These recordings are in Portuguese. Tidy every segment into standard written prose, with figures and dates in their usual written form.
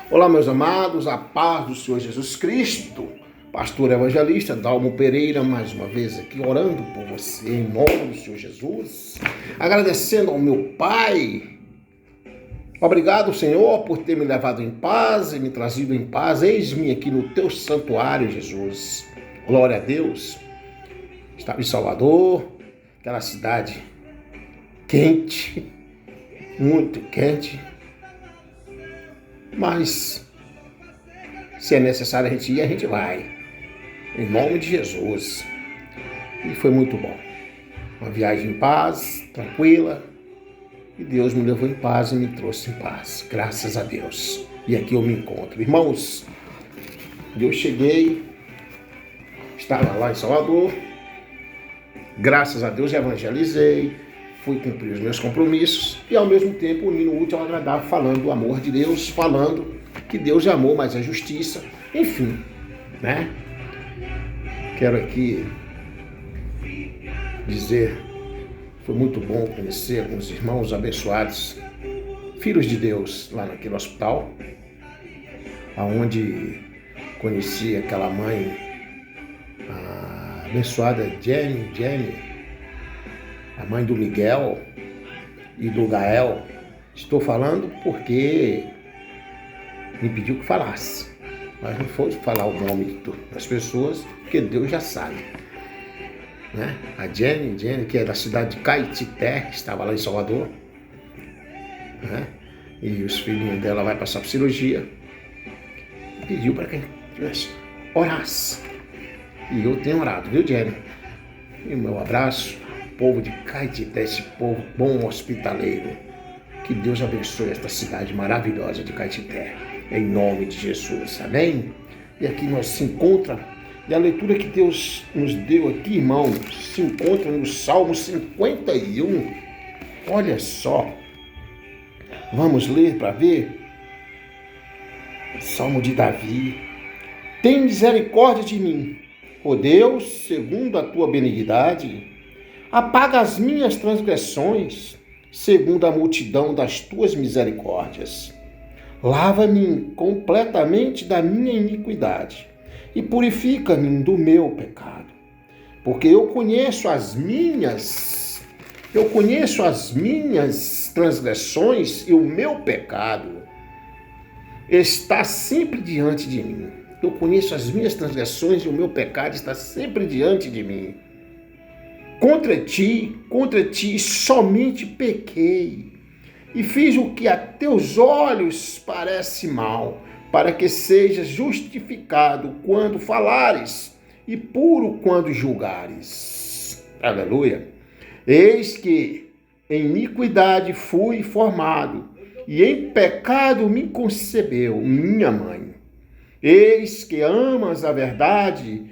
Olá, meus amados, a paz do Senhor Jesus Cristo. Pastor evangelista Dalmo Pereira, mais uma vez aqui orando por você, em nome do Senhor Jesus. Agradecendo ao meu Pai. Obrigado, Senhor, por ter me levado em paz e me trazido em paz. Eis-me aqui no teu santuário, Jesus. Glória a Deus. Estava em Salvador, aquela cidade quente, muito quente. Mas, se é necessário a gente ir, a gente vai. Em nome de Jesus. E foi muito bom. Uma viagem em paz, tranquila. E Deus me levou em paz e me trouxe em paz. Graças a Deus. E aqui eu me encontro. Irmãos, eu cheguei, estava lá em Salvador. Graças a Deus evangelizei. Fui cumprir os meus compromissos e, ao mesmo tempo, unir o útil ao agradável, falando do amor de Deus, falando que Deus é amor, mas é justiça. Enfim, né? Quero aqui dizer, foi muito bom conhecer alguns irmãos abençoados, filhos de Deus, lá naquele hospital, aonde conheci aquela mãe, a abençoada Jenny, a mãe do Miguel e do Gael. Estou falando porque me pediu que falasse, mas não foi falar o nome das pessoas, porque Deus já sabe, né? A Jenny, que é da cidade de Caetité, estava lá em Salvador, né? E os filhinhos dela vai passar por cirurgia, pediu para que orasse, e eu tenho orado, viu, Jenny? E o meu abraço, povo de Caetité, esse povo bom, hospitaleiro. Que Deus abençoe esta cidade maravilhosa de Caetité, em nome de Jesus, amém? E aqui nós se encontra, e a leitura que Deus nos deu aqui, irmãos, se encontra no Salmo 51. Olha só, vamos ler para ver. Salmo de Davi. Tem misericórdia de mim, ó Deus, segundo a tua benignidade. Apaga as minhas transgressões, segundo a multidão das tuas misericórdias. Lava-me completamente da minha iniquidade e purifica-me do meu pecado. Porque eu conheço as minhas transgressões e o meu pecado está sempre diante de mim. Eu conheço as minhas transgressões e o meu pecado está sempre diante de mim. Contra ti somente pequei, e fiz o que a teus olhos parece mal, para que sejas justificado quando falares, e puro quando julgares. Aleluia! Eis que em iniquidade fui formado, e em pecado me concebeu minha mãe. Eis que amas a verdade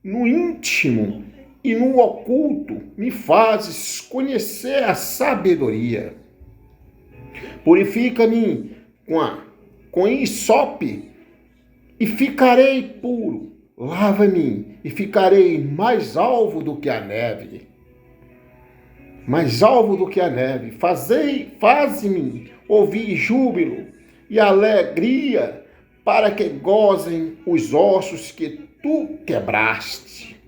no íntimo, e no oculto me fazes conhecer a sabedoria. Purifica-me com hisope e ficarei puro. Lava-me e ficarei mais alvo do que a neve. Mais alvo do que a neve. Faze-me ouvir júbilo e alegria, para que gozem os ossos que tu quebraste.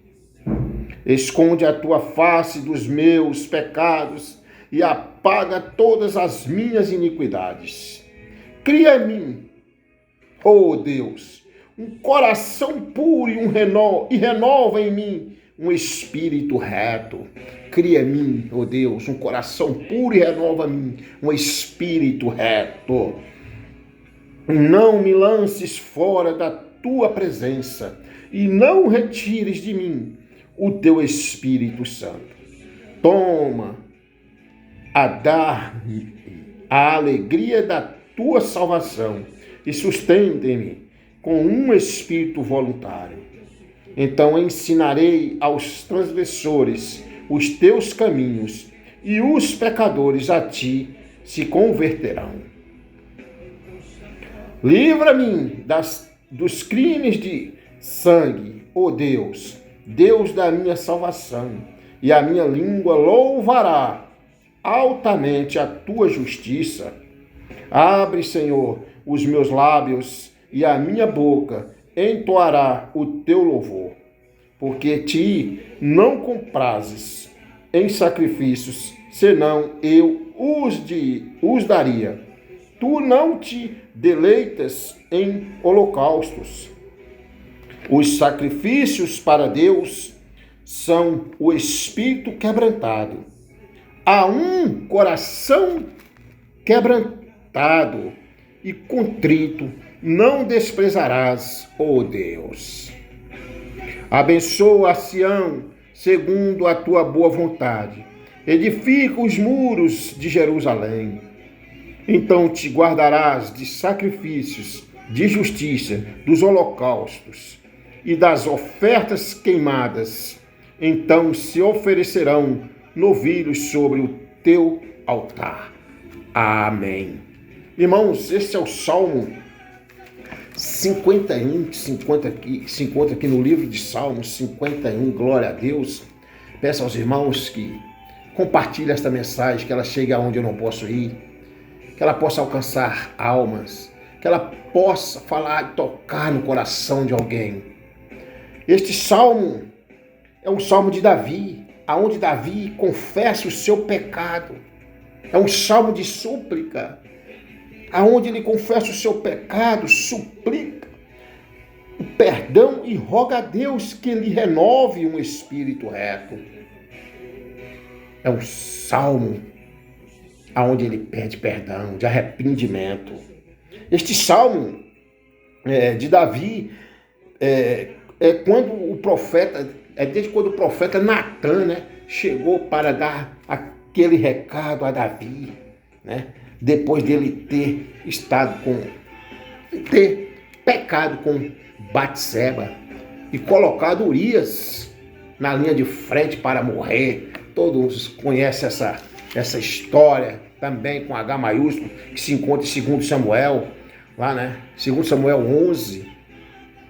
Esconde a tua face dos meus pecados e apaga todas as minhas iniquidades. Cria em mim, ó Deus, um coração puro e renova em mim um espírito reto. Cria em mim, ó Deus, um coração puro e renova em mim um espírito reto. Não me lances fora da tua presença e não retires de mim o teu Espírito Santo. Toma a dar-me a alegria da tua salvação e sustente-me com um espírito voluntário. Então ensinarei aos transgressores os teus caminhos, e os pecadores a ti se converterão. Livra-me dos crimes de sangue, ó Deus, Deus da minha salvação, e a minha língua louvará altamente a tua justiça. Abre, Senhor, os meus lábios e a minha boca entoará o teu louvor, porque ti não comprazes em sacrifícios, senão eu os daria. Tu não te deleitas em holocaustos. Os sacrifícios para Deus são o espírito quebrantado. A um coração quebrantado e contrito não desprezarás, ó Deus. Abençoa a Sião segundo a tua boa vontade. Edifica os muros de Jerusalém. Então te guardarás de sacrifícios, de justiça, dos holocaustos e das ofertas queimadas. Então se oferecerão novilhos sobre o teu altar. Amém. Irmãos, esse é o Salmo 51, que se encontra aqui no livro de Salmos 51, glória a Deus. Peço aos irmãos que compartilhem esta mensagem, que ela chegue aonde eu não posso ir, que ela possa alcançar almas, que ela possa falar e tocar no coração de alguém. Este salmo é um salmo de Davi, aonde Davi confessa o seu pecado. É um salmo de súplica, aonde ele confessa o seu pecado, suplica o perdão e roga a Deus que lhe renove um espírito reto. É um salmo aonde ele pede perdão, de arrependimento. Este salmo de Davi desde quando o profeta Natan, né, chegou para dar aquele recado a Davi, né, depois dele ter pecado com Batseba e colocado Urias na linha de frente para morrer. Todos conhecem essa história também com H maiúsculo, que se encontra em 2 Samuel, lá, né? 2 Samuel 11,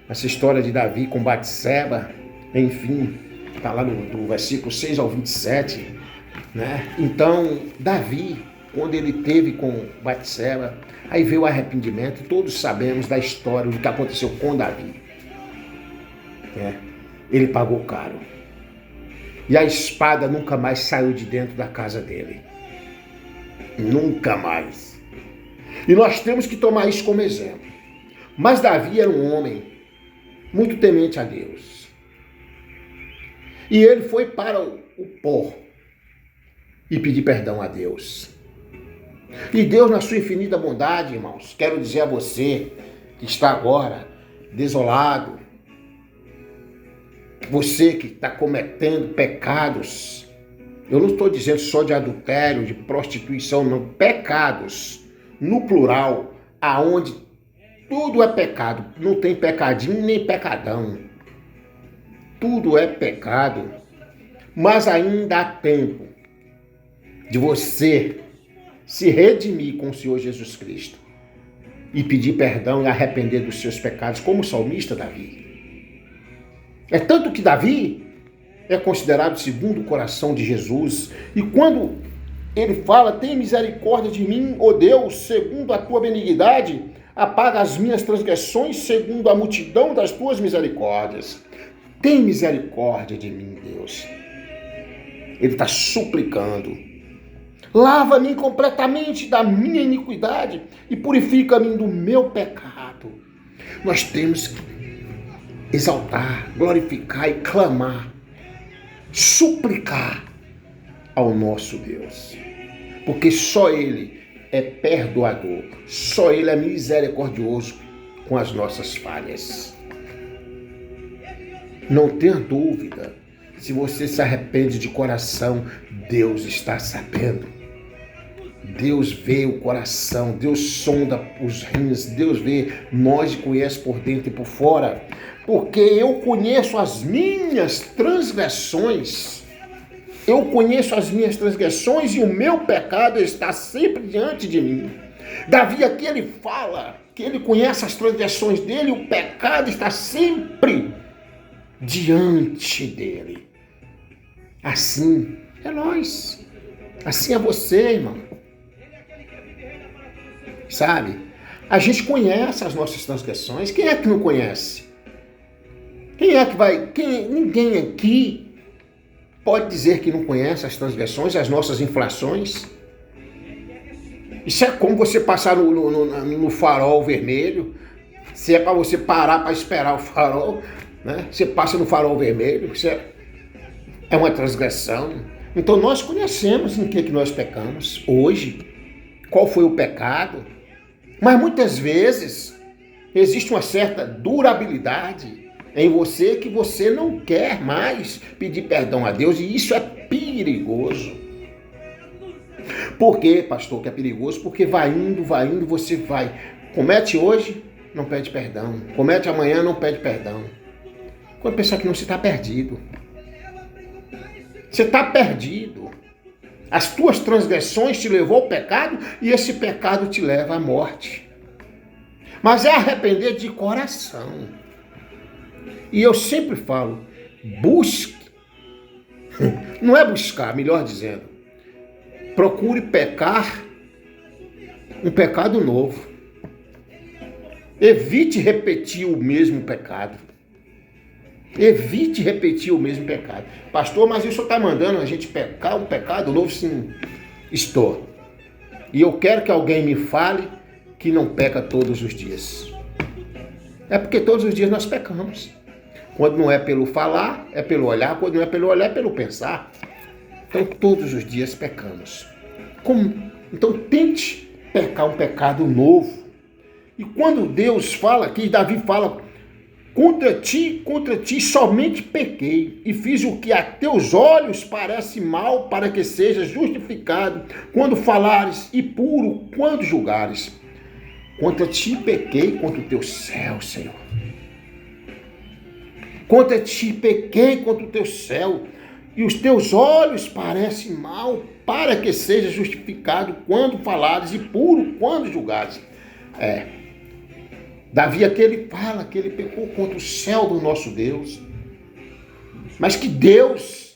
essa história de Davi com Batseba, enfim, está lá no versículo 6 ao 27, né? Então, Davi, quando ele teve com Batseba, aí veio o arrependimento. Todos sabemos da história do que aconteceu com Davi, né? Ele pagou caro. E a espada nunca mais saiu de dentro da casa dele. Nunca mais. E nós temos que tomar isso como exemplo. Mas Davi era um homem muito temente a Deus. E ele foi para o pó e pedir perdão a Deus. E Deus, na sua infinita bondade, irmãos, quero dizer a você que está agora desolado, você que está cometendo pecados, eu não estou dizendo só de adultério, de prostituição, não, pecados, no plural, aonde tudo é pecado, não tem pecadinho nem pecadão, tudo é pecado, mas ainda há tempo de você se redimir com o Senhor Jesus Cristo e pedir perdão e arrepender dos seus pecados, como o salmista Davi. É tanto que Davi é considerado segundo o coração de Jesus. E quando ele fala, tem misericórdia de mim, ó Deus, segundo a tua benignidade, apaga as minhas transgressões segundo a multidão das tuas misericórdias. Tem misericórdia de mim, Deus. Ele está suplicando. Lava-me completamente da minha iniquidade e purifica-me do meu pecado. Nós temos que exaltar, glorificar e clamar, suplicar ao nosso Deus, porque só Ele é perdoador, só Ele é misericordioso com as nossas falhas. Não tenha dúvida, se você se arrepende de coração, Deus está sabendo. Deus vê o coração, Deus sonda os rins, Deus vê, nós conhece por dentro e por fora, porque eu conheço as minhas transgressões, e o meu pecado está sempre diante de mim. Davi aqui ele fala que ele conhece as transgressões dele, o pecado está sempre diante dele. Assim é nós, assim é você, irmão. sabe? A gente conhece as nossas transgressões. Quem é que não conhece? Quem é que vai... Ninguém aqui pode dizer que não conhece as transgressões, as nossas infrações. Isso é como você passar no farol vermelho. Se é para você parar para esperar o farol, né? Você passa no farol vermelho. Isso é uma transgressão. Então nós conhecemos em que nós pecamos hoje. Qual foi o pecado? Mas muitas vezes existe uma certa durabilidade em você que você não quer mais pedir perdão a Deus, e isso é perigoso. Por quê, pastor, que é perigoso? Porque vai indo, você vai. Comete hoje, não pede perdão. Comete amanhã, não pede perdão. Quando pensar que não, você está perdido. Você está perdido. As tuas transgressões te levou ao pecado e esse pecado te leva à morte. Mas é arrepender de coração. E eu sempre falo, busque. Não é buscar, melhor dizendo. Procure pecar um pecado novo. Evite repetir o mesmo pecado. Evite repetir o mesmo pecado. Pastor, mas isso está mandando a gente pecar um pecado novo? Sim, estou. E eu quero que alguém me fale que não peca todos os dias. É porque todos os dias nós pecamos. Quando não é pelo falar, é pelo olhar. Quando não é pelo olhar, é pelo pensar. Então todos os dias pecamos. Como? Então tente pecar um pecado novo. E quando Deus fala aqui, Davi fala... Contra ti somente pequei, e fiz o que a teus olhos parece mal, para que sejas justificado quando falares, e puro quando julgares. Contra ti pequei, contra o teu céu, Senhor. Contra ti pequei, contra o teu céu, e os teus olhos parecem mal, para que sejas justificado quando falares, e puro quando julgares. Davi aquele fala que ele pecou contra o céu do nosso Deus. Mas que Deus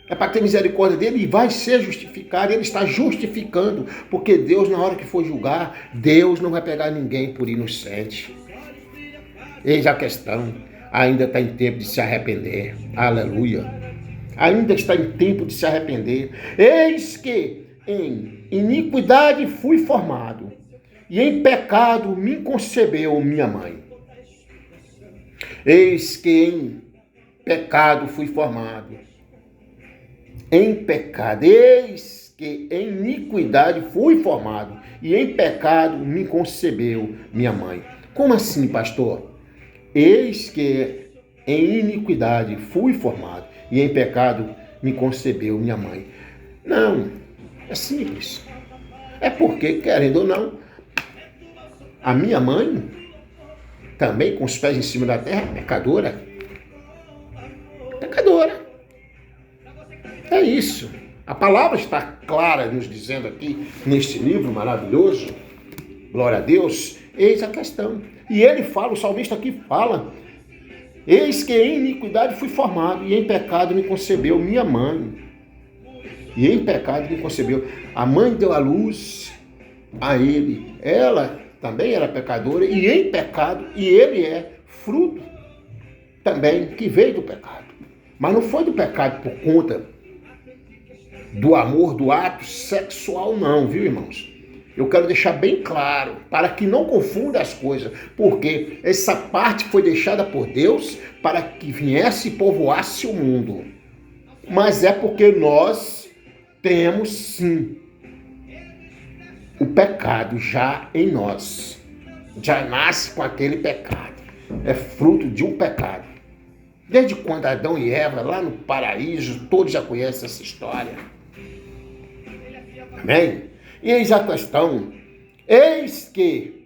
é para ter misericórdia dele e vai ser justificado. Ele está justificando. Porque Deus, na hora que for julgar, Deus não vai pegar ninguém por inocente. Eis a questão. Ainda está em tempo de se arrepender. Aleluia. Ainda está em tempo de se arrepender. Eis que em iniquidade fui formado. E em pecado me concebeu minha mãe. Eis que em pecado fui formado. Em pecado, eis que em iniquidade fui formado. E em pecado me concebeu minha mãe. Como assim, pastor? Eis que em iniquidade fui formado. E em pecado me concebeu minha mãe. Não, é simples. É porque, querendo ou não, a minha mãe, também com os pés em cima da terra, pecadora. Pecadora. É isso. A palavra está clara nos dizendo aqui, neste livro maravilhoso. Glória a Deus. Eis a questão. E ele fala, o salmista aqui fala. Eis que em iniquidade fui formado, e em pecado me concebeu minha mãe. E em pecado me concebeu. A mãe deu a luz a ele. Ela também era pecadora e em pecado, e ele é fruto também que veio do pecado. Mas não foi do pecado por conta do amor, do ato sexual, não, viu, irmãos? Eu quero deixar bem claro, para que não confunda as coisas, porque essa parte foi deixada por Deus para que viesse e povoasse o mundo. Mas é porque nós temos, sim, o pecado já em nós. Já nasce com aquele pecado. É fruto de um pecado. Desde quando Adão e Eva, lá no paraíso, todos já conhecem essa história. Amém? E eis a questão. Eis que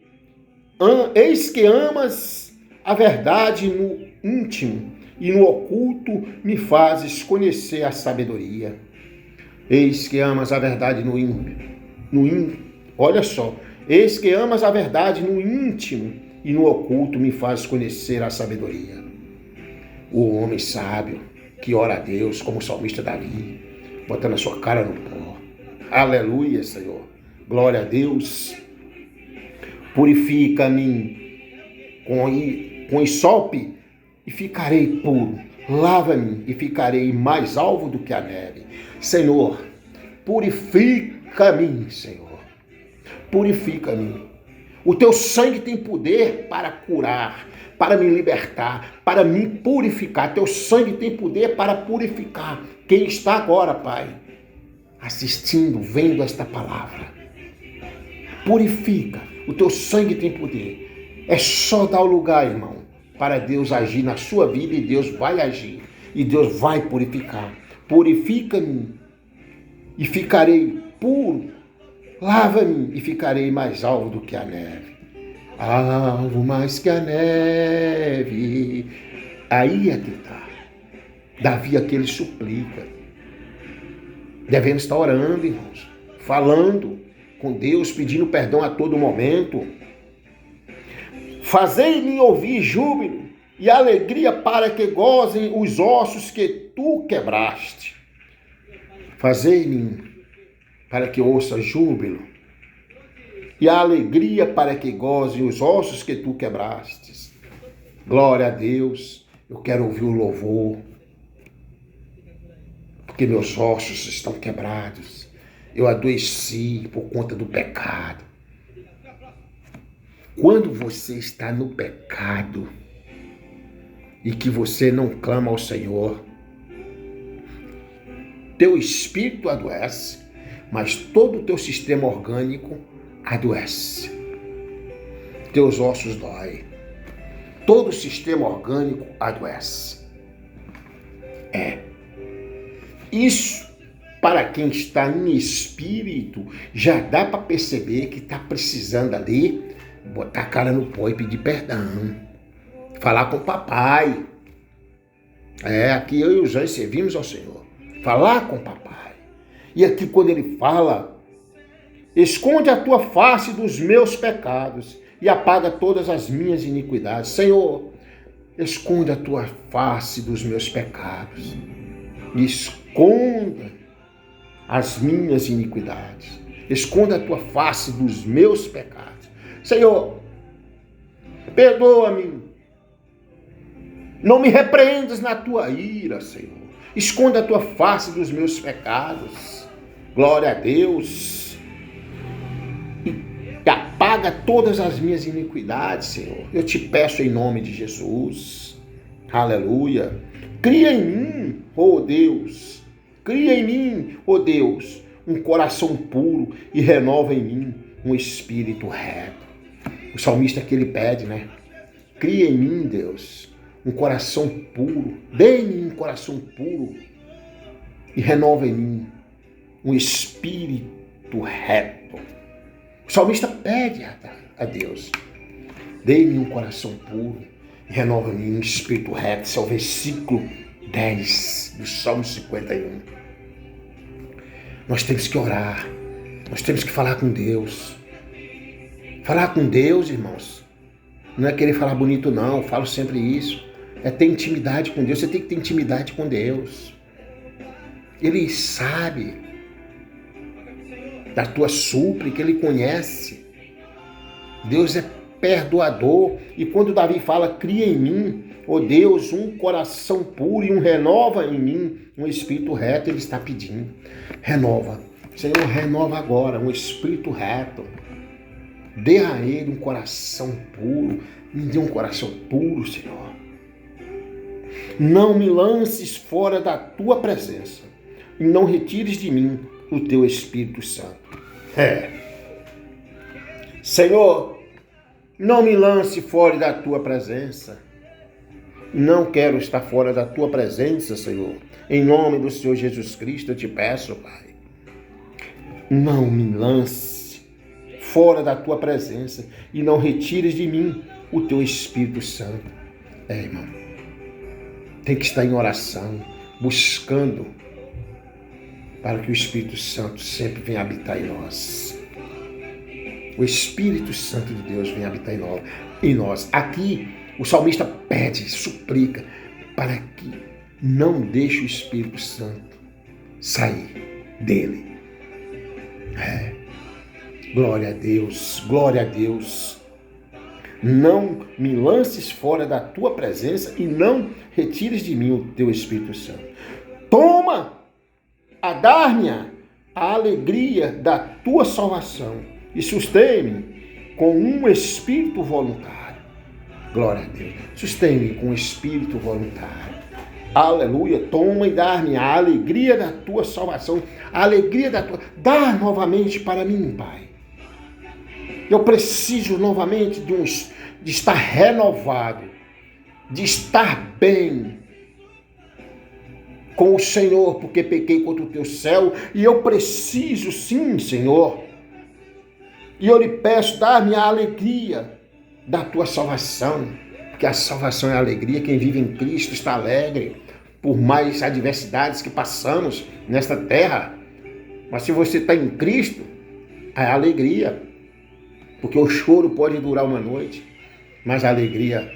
amas a verdade no íntimo, e no oculto me fazes conhecer a sabedoria. Eis que amas a verdade no íntimo. Olha só, eis que amas a verdade no íntimo e no oculto me faz conhecer a sabedoria. O homem sábio que ora a Deus, como o salmista Davi, botando a sua cara no pó. Aleluia, Senhor. Glória a Deus. Purifica-me com hisope e ficarei puro. Lava-me e ficarei mais alvo do que a neve. Senhor, purifica-me, Senhor. Purifica-me. O teu sangue tem poder para curar, para me libertar, para me purificar. Teu sangue tem poder para purificar. Quem está agora, Pai, assistindo, vendo esta palavra, purifica. O teu sangue tem poder. É só dar o lugar, irmão, para Deus agir na sua vida, e Deus vai agir. E Deus vai purificar. Purifica-me e ficarei puro. Lava-me e ficarei mais alvo do que a neve. Alvo mais que a neve. Aí é que está. Davi aqui ele suplica. Devemos estar orando, irmãos. Falando com Deus, pedindo perdão a todo momento. Fazei-me ouvir júbilo e alegria para que gozem os ossos que tu quebraste. Fazei-me para que ouça júbilo e a alegria para que gozem os ossos que tu quebrastes. Glória a Deus. Eu quero ouvir o louvor, porque meus ossos estão quebrados. Eu adoeci por conta do pecado. Quando você está no pecado e que você não clama ao Senhor, teu espírito adoece, mas todo o teu sistema orgânico adoece. Teus ossos doem. Todo o sistema orgânico adoece. Isso, para quem está em espírito, já dá para perceber que está precisando ali botar a cara no pó e pedir perdão. Falar com o papai. Aqui eu e o Jânio servimos ao Senhor. Falar com o papai. E aqui quando ele fala, esconde a tua face dos meus pecados e apaga todas as minhas iniquidades. Senhor, esconde a tua face dos meus pecados. Esconda as minhas iniquidades. Esconda a tua face dos meus pecados. Senhor, perdoa-me. Não me repreendas na tua ira, Senhor. Esconda a tua face dos meus pecados. Glória a Deus. E apaga todas as minhas iniquidades, Senhor. Eu te peço em nome de Jesus. Aleluia. Cria em mim, ó Deus. Cria em mim, ó Deus, um coração puro e renova em mim um espírito reto. O salmista que ele pede, né? Cria em mim, Deus, um coração puro. Dê-me um coração puro e renova em mim um espírito reto. O salmista pede a Deus. Dê-me um coração puro e renova em mim um espírito reto. Esse é o versículo 10 do Salmo 51. Nós temos que orar. Nós temos que falar com Deus. Falar com Deus, irmãos, não é querer falar bonito, não. Eu falo sempre isso. É ter intimidade com Deus. Você tem que ter intimidade com Deus. Ele sabe da tua súplica, Ele conhece. Deus é perdoador. E quando Davi fala, cria em mim, ó Deus, um coração puro e renova em mim um espírito reto, Ele está pedindo. Renova. Senhor, renova agora um espírito reto. Dê a Ele um coração puro. Me dê um coração puro, Senhor. Não me lances fora da tua presença e não retires de mim o teu Espírito Santo. Senhor, não me lance fora da tua presença. Não quero estar fora da tua presença, Senhor. Em nome do Senhor Jesus Cristo, eu te peço, Pai. Não me lance fora da tua presença e não retires de mim o teu Espírito Santo. Irmão, tem que estar em oração, buscando para que o Espírito Santo sempre venha habitar em nós. O Espírito Santo de Deus venha habitar em nós. Aqui, o salmista pede, suplica, para que não deixe o Espírito Santo sair dele. Glória a Deus, glória a Deus. Não me lances fora da tua presença e não retires de mim o teu Espírito Santo. Toma a dar-me a alegria da tua salvação e sustém-me com um espírito voluntário. Glória a Deus. Sustém-me com um espírito voluntário. Aleluia. Toma e dá-me a alegria da tua salvação. A alegria da tua... Dá novamente para mim, Pai. Eu preciso novamente de estar renovado, de estar bem com o Senhor, porque pequei contra o teu céu, e eu preciso sim, Senhor. E eu lhe peço, dá-me a alegria da tua salvação, porque a salvação é a alegria. Quem vive em Cristo está alegre, por mais adversidades que passamos nesta terra. Mas se você está em Cristo, é alegria. Porque o choro pode durar uma noite, mas a alegria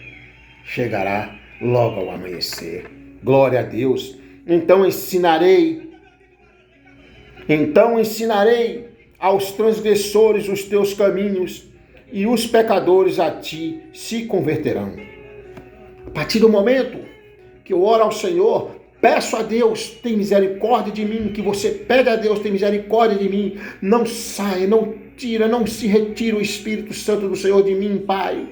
chegará logo ao amanhecer. Glória a Deus. Então ensinarei aos transgressores os teus caminhos, e os pecadores a ti se converterão. A partir do momento que eu oro ao Senhor, peço a Deus, tem misericórdia de mim, que você pede a Deus, tem misericórdia de mim, não saia, não se retira o Espírito Santo do Senhor de mim, Pai,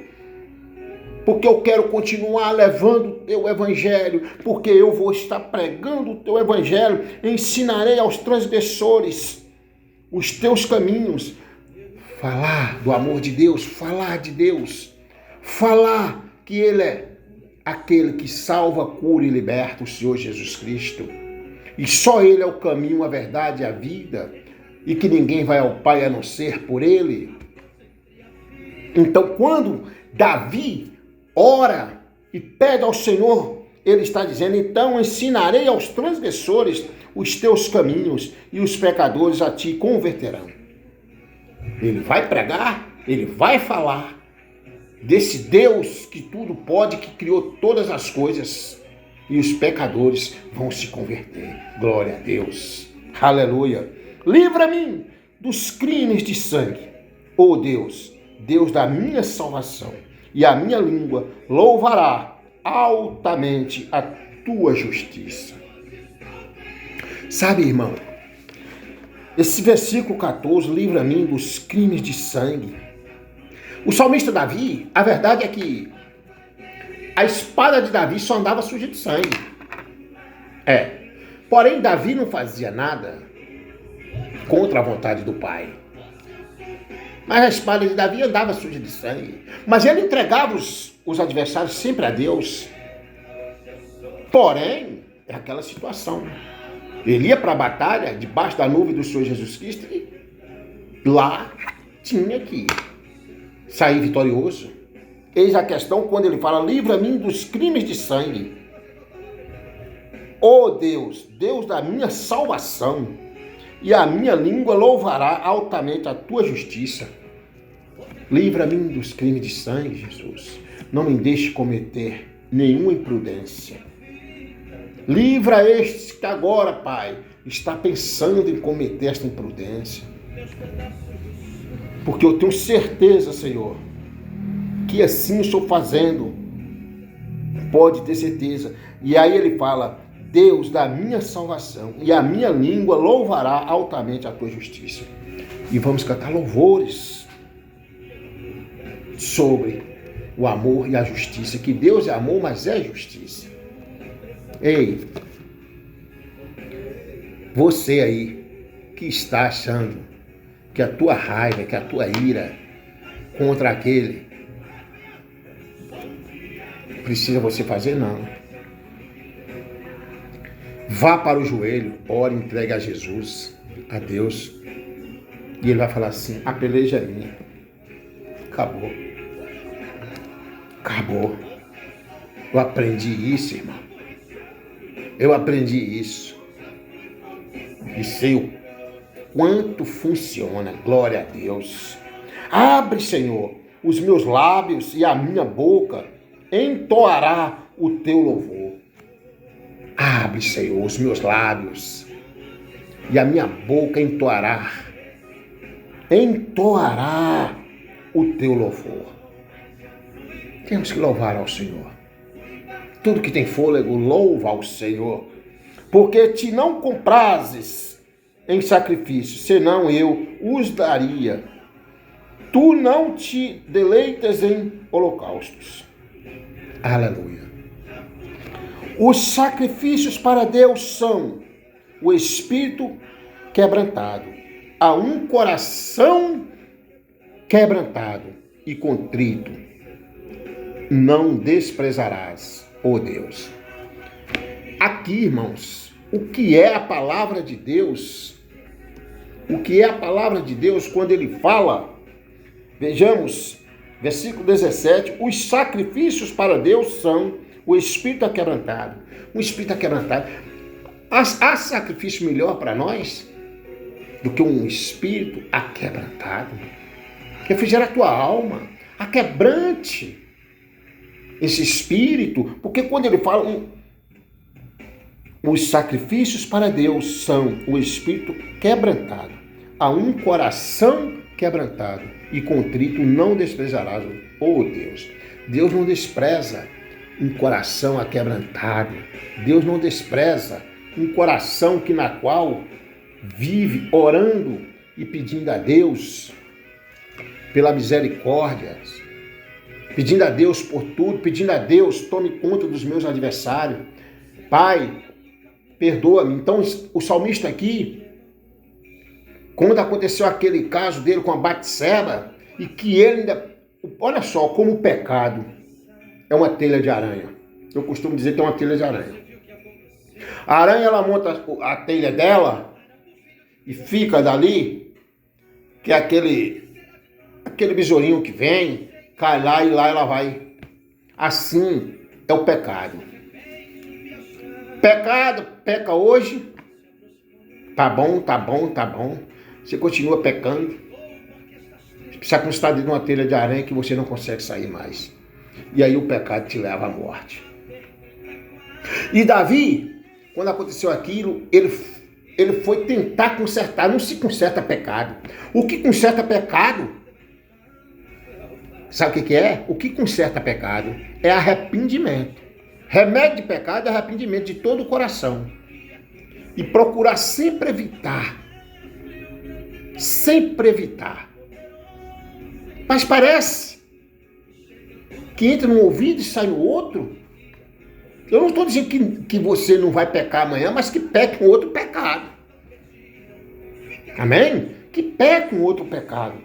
porque eu quero continuar levando o teu evangelho, porque eu vou estar pregando o teu evangelho. Ensinarei aos transgressores os teus caminhos, falar do amor de Deus, falar de Deus, falar que Ele é aquele que salva, cura e liberta, o Senhor Jesus Cristo. E só Ele é o caminho, a verdade e a vida, e que ninguém vai ao Pai a não ser por Ele. Então, quando Davi ora e pede ao Senhor, ele está dizendo, então ensinarei aos transgressores os teus caminhos, e os pecadores a ti converterão. Ele vai pregar, ele vai falar desse Deus que tudo pode, que criou todas as coisas, e os pecadores vão se converter. Glória a Deus. Aleluia. Livra-me dos crimes de sangue, ó Deus, Deus da minha salvação, e a minha língua louvará altamente a tua justiça. Sabe, irmão, esse versículo 14, livra-me dos crimes de sangue. O salmista Davi, a verdade é que a espada de Davi só andava suja de sangue. Porém, Davi não fazia nada contra a vontade do Pai. Mas a espada de Davi andava suja de sangue. Mas ele entregava os adversários sempre a Deus. Porém, é aquela situação. Ele ia para a batalha, debaixo da nuvem do Senhor Jesus Cristo, e lá tinha que sair vitorioso. Eis a questão quando ele fala, livra-me dos crimes de sangue. Ó Deus, Deus da minha salvação, e a minha língua louvará altamente a tua justiça. Livra-me dos crimes de sangue, Jesus. Não me deixe cometer nenhuma imprudência. Livra este que agora, Pai, está pensando em cometer esta imprudência. Porque eu tenho certeza, Senhor, que assim estou fazendo. Pode ter certeza. E aí ele fala, Deus da minha salvação, e a minha língua louvará altamente a tua justiça. E vamos cantar louvores sobre o amor e a justiça, que Deus é amor, mas é justiça. Ei, você aí que está achando que a tua raiva, que a tua ira contra aquele precisa você fazer, não. Vá para o joelho, ore, entregue a Jesus, a Deus, e Ele vai falar assim, a peleja é minha. Acabou. Acabou. Eu aprendi isso, irmão. Eu aprendi isso. E sei o quanto funciona. Glória a Deus. Abre, Senhor, os meus lábios, e a minha boca entoará o teu louvor. Abre, Senhor, os meus lábios, e a minha boca entoará o teu louvor. Temos que louvar ao Senhor. Tudo que tem fôlego, louva ao Senhor. Porque te não comprazes em sacrifício, senão eu os daria. Tu não te deleitas em holocaustos. Aleluia. Os sacrifícios para Deus são o espírito quebrantado, a um coração quebrantado e contrito. Não desprezarás, ó Deus. Aqui, irmãos, o que é a palavra de Deus? O que é a palavra de Deus quando ele fala? Vejamos, versículo 17, os sacrifícios para Deus são o espírito quebrantado. O espírito quebrantado. Há sacrifício melhor para nós do que um espírito aquebrantado? Refrigera a tua alma, aquebrante esse espírito, porque quando ele fala, os sacrifícios para Deus são o espírito quebrantado, a um coração quebrantado e contrito não desprezarás, ó Deus. Deus não despreza um coração aquebrantado. Deus não despreza um coração na qual vive orando e pedindo a Deus pela misericórdia, pedindo a Deus por tudo, pedindo a Deus, tome conta dos meus adversários. Pai, perdoa-me. Então, o salmista aqui, quando aconteceu aquele caso dele com a Batseba, e que ele ainda, olha só, como o pecado é uma telha de aranha. Eu costumo dizer que é uma telha de aranha. A aranha, ela monta a telha dela e fica dali, que é aquele besourinho que vem, cai lá e lá ela vai. Assim é o pecado. Pecado, peca hoje, tá bom. Você continua pecando. Você está dentro de uma telha de aranha que você não consegue sair mais. E aí o pecado te leva à morte. E Davi, quando aconteceu aquilo, ele foi tentar consertar. Não se conserta pecado. O que conserta pecado, sabe o que é? O que conserta pecado é arrependimento. Remédio de pecado é arrependimento de todo o coração. E procurar sempre evitar. Sempre evitar. Mas parece que entra num ouvido e sai no outro. Eu não estou dizendo que você não vai pecar amanhã, mas que peque um outro pecado. Amém? Que peque um outro pecado.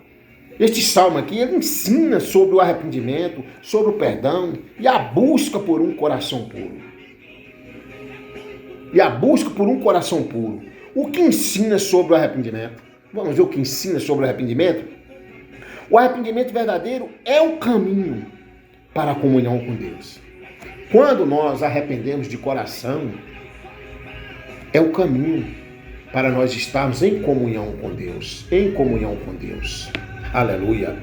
Este salmo aqui, ele ensina sobre o arrependimento, sobre o perdão e a busca por um coração puro. E a busca por um coração puro. O que ensina sobre o arrependimento? Vamos ver o que ensina sobre o arrependimento? O arrependimento verdadeiro é o caminho para a comunhão com Deus. Quando nós arrependemos de coração, é o caminho para nós estarmos em comunhão com Deus. Em comunhão com Deus. Aleluia.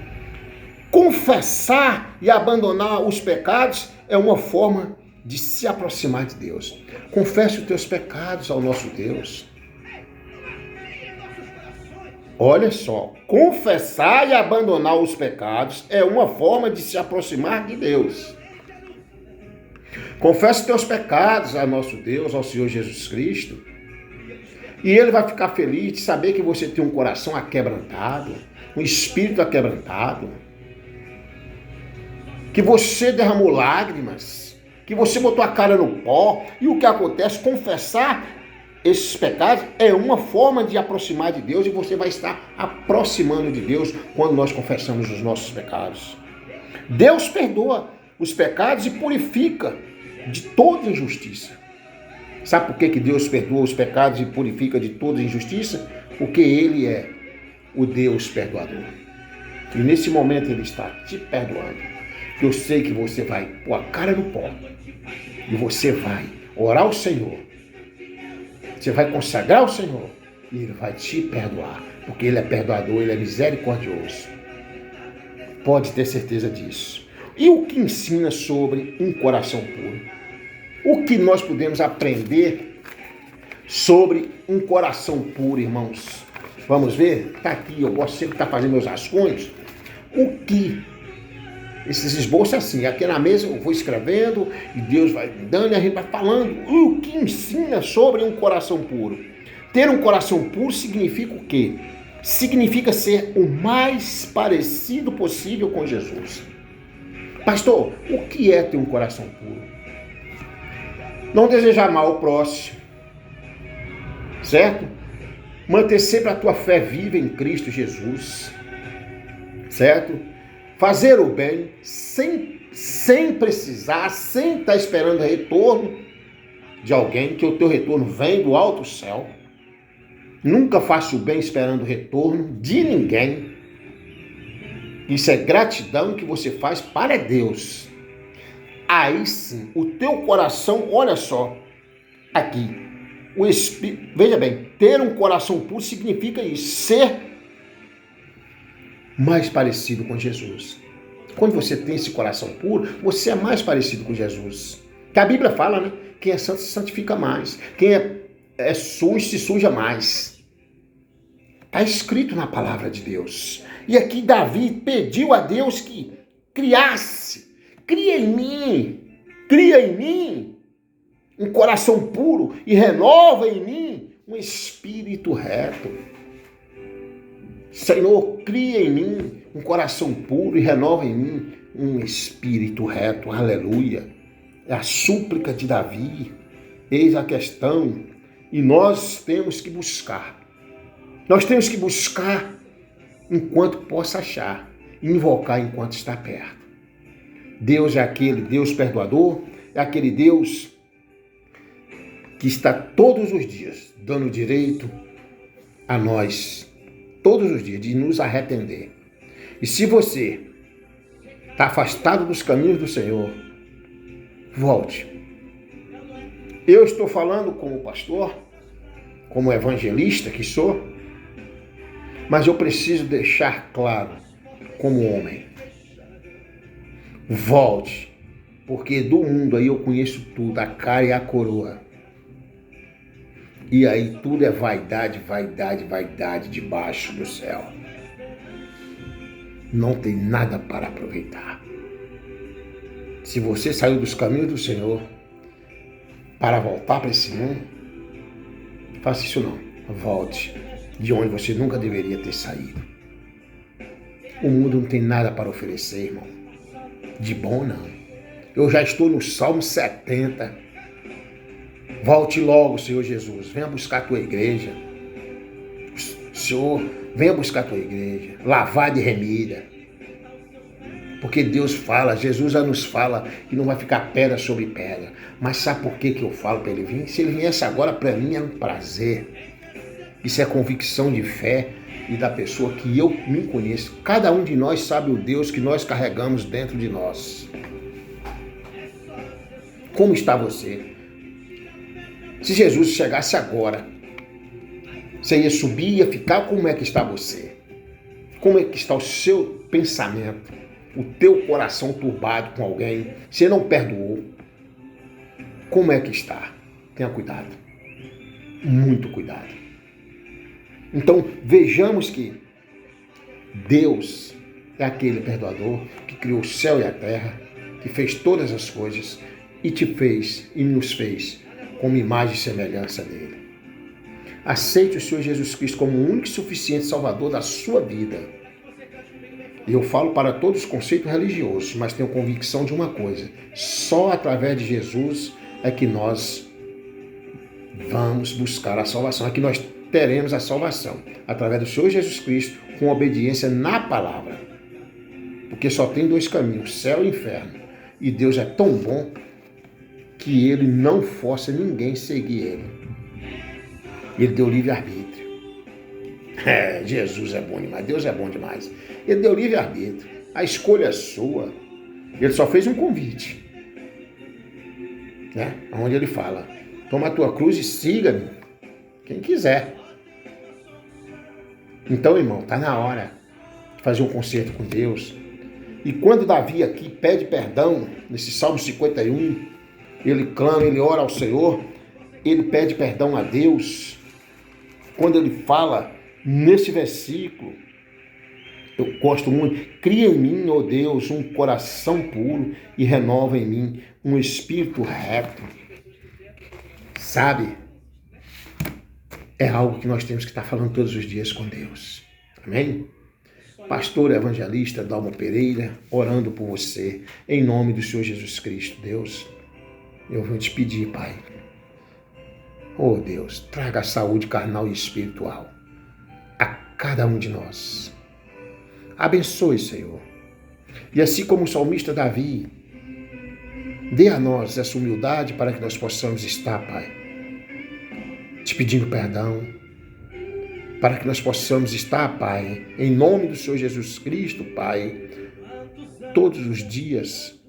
Confessar e abandonar os pecados é uma forma de se aproximar de Deus. Confesse os teus pecados ao nosso Deus. Olha só, confessar e abandonar os pecados é uma forma de se aproximar de Deus. Confesse os teus pecados ao nosso Deus, ao Senhor Jesus Cristo. E Ele vai ficar feliz de saber que você tem um coração aquebrantado, um espírito aquebrantado, que você derramou lágrimas, que você botou a cara no pó. E o que acontece? Confessar esses pecados é uma forma de aproximar de Deus, e você vai estar aproximando de Deus quando nós confessamos os nossos pecados. Deus perdoa os pecados e purifica de toda injustiça. Sabe por que Deus perdoa os pecados e purifica de toda injustiça? Porque Ele é o Deus perdoador. E nesse momento Ele está te perdoando. Eu sei que você vai pôr a cara no pó e você vai orar ao Senhor. Você vai consagrar ao Senhor e Ele vai te perdoar. Porque Ele é perdoador, Ele é misericordioso. Pode ter certeza disso. E o que ensina sobre um coração puro? O que nós podemos aprender sobre um coração puro, irmãos? Vamos ver? Está aqui, eu gosto sempre de estar fazendo meus rascunhos. O que esses esboços assim, aqui na mesa eu vou escrevendo e Deus vai dando e a gente vai falando o que ensina sobre um coração puro. Ter um coração puro significa o quê? Significa ser o mais parecido possível com Jesus. Pastor, o que é ter um coração puro? Não desejar mal ao próximo, certo? Manter sempre a tua fé viva em Cristo Jesus, certo? Fazer o bem sem precisar, sem estar esperando retorno de alguém, que o teu retorno vem do alto céu. Nunca faça o bem esperando retorno de ninguém. Isso é gratidão que você faz para Deus. Aí sim, o teu coração, olha só, aqui, o Espírito, veja bem, ter um coração puro significa isso, ser mais parecido com Jesus. Quando você tem esse coração puro, você é mais parecido com Jesus. Que a Bíblia fala, né? Quem é santo se santifica mais. Quem é sujo se suja mais. Está escrito na palavra de Deus. E aqui Davi pediu a Deus que cria em mim um coração puro e renova em mim um espírito reto. Senhor, cria em mim um coração puro e renova em mim um espírito reto. Aleluia. É a súplica de Davi. Eis a questão. E nós temos que buscar. Nós temos que buscar enquanto possa achar. E invocar enquanto está perto. Deus é aquele Deus perdoador. É aquele Deus que está todos os dias dando direito a nós. Todos os dias, de nos arrepender. E se você está afastado dos caminhos do Senhor, volte. Eu estou falando como pastor, como evangelista que sou, mas eu preciso deixar claro, como homem, volte, porque do mundo aí eu conheço tudo, a cara e a coroa. E aí tudo é vaidade, vaidade, vaidade debaixo do céu. Não tem nada para aproveitar. Se você saiu dos caminhos do Senhor para voltar para esse mundo, faça isso não. Volte de onde você nunca deveria ter saído. O mundo não tem nada para oferecer, irmão. De bom não. Eu já estou no Salmo 70. Volte logo, Senhor Jesus. Venha buscar a tua igreja. Senhor, venha buscar a tua igreja. Lavada e remida. Porque Deus fala, Jesus já nos fala que não vai ficar pedra sobre pedra. Mas sabe por que eu falo para ele vir? Se ele viesse agora, para mim é um prazer. Isso é convicção de fé e da pessoa que eu me conheço. Cada um de nós sabe o Deus que nós carregamos dentro de nós. Como está você? Se Jesus chegasse agora, você ia subir, ia ficar, como é que está você? Como é que está o seu pensamento? O teu coração turbado com alguém? Você não perdoou? Como é que está? Tenha cuidado. Muito cuidado. Então, vejamos que Deus é aquele perdoador que criou o céu e a terra, que fez todas as coisas e te fez e nos fez como imagem e semelhança dele. Aceite o Senhor Jesus Cristo como o único e suficiente Salvador da sua vida. E eu falo para todos os conceitos religiosos, mas tenho convicção de uma coisa: só através de Jesus é que nós vamos buscar a salvação, é que nós teremos a salvação, através do Senhor Jesus Cristo, com obediência na palavra. Porque só tem dois caminhos, céu e inferno. E Deus é tão bom que ele não força ninguém a seguir ele. Ele deu livre-arbítrio. Jesus é bom demais, Deus é bom demais. Ele deu livre-arbítrio. A escolha é sua. Ele só fez um convite. Né? Onde ele fala: toma a tua cruz e siga-me. Quem quiser. Então, irmão, está na hora de fazer um concerto com Deus. E quando Davi aqui pede perdão, nesse Salmo 51, ele clama, ele ora ao Senhor, ele pede perdão a Deus. Quando ele fala nesse versículo, Eu gosto muito. Cria em mim, ó Deus, um coração puro e renova em mim um espírito reto. Sabe? É algo que nós temos que estar falando todos os dias com Deus. Amém? Pastor evangelista Dalmo Pereira, orando por você, em nome do Senhor Jesus Cristo. Deus, eu vou te pedir, Pai. Oh Deus, traga saúde carnal e espiritual a cada um de nós. Abençoe, Senhor. E assim como o salmista Davi, dê a nós essa humildade para que nós possamos estar, Pai, te pedindo perdão, para que nós possamos estar, Pai, em nome do Senhor Jesus Cristo, Pai, todos os dias,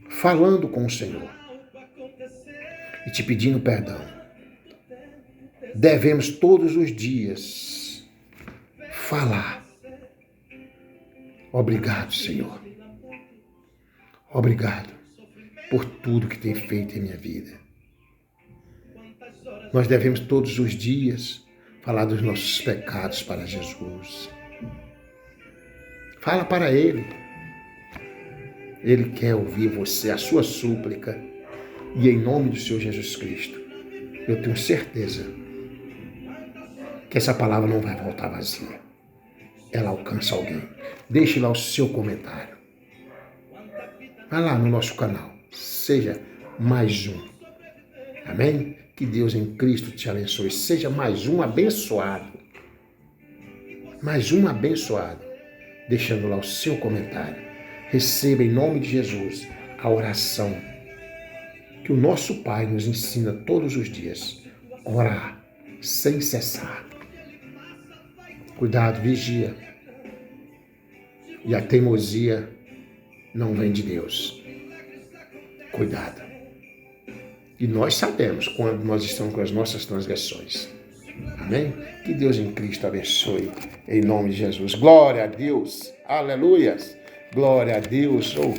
falando com o Senhor e te pedindo perdão. Devemos todos os dias falar. Obrigado, Senhor. Obrigado por tudo que tem feito em minha vida. Nós devemos todos os dias falar dos nossos pecados para Jesus. Fala para Ele. Ele quer ouvir você, a sua súplica. E em nome do Senhor Jesus Cristo, eu tenho certeza que essa palavra não vai voltar vazia. Ela alcança alguém. Deixe lá o seu comentário. Vai lá no nosso canal. Seja mais um. Amém? Que Deus em Cristo te abençoe. Seja mais um abençoado. Mais um abençoado. Deixando lá o seu comentário. Receba em nome de Jesus a oração que o nosso Pai nos ensina todos os dias. Orar sem cessar. Cuidado, vigia. E a teimosia não vem de Deus. Cuidado. E nós sabemos quando nós estamos com as nossas transgressões. Amém? Que Deus em Cristo abençoe. Em nome de Jesus. Glória a Deus. Aleluias. Glória a Deus. Oh,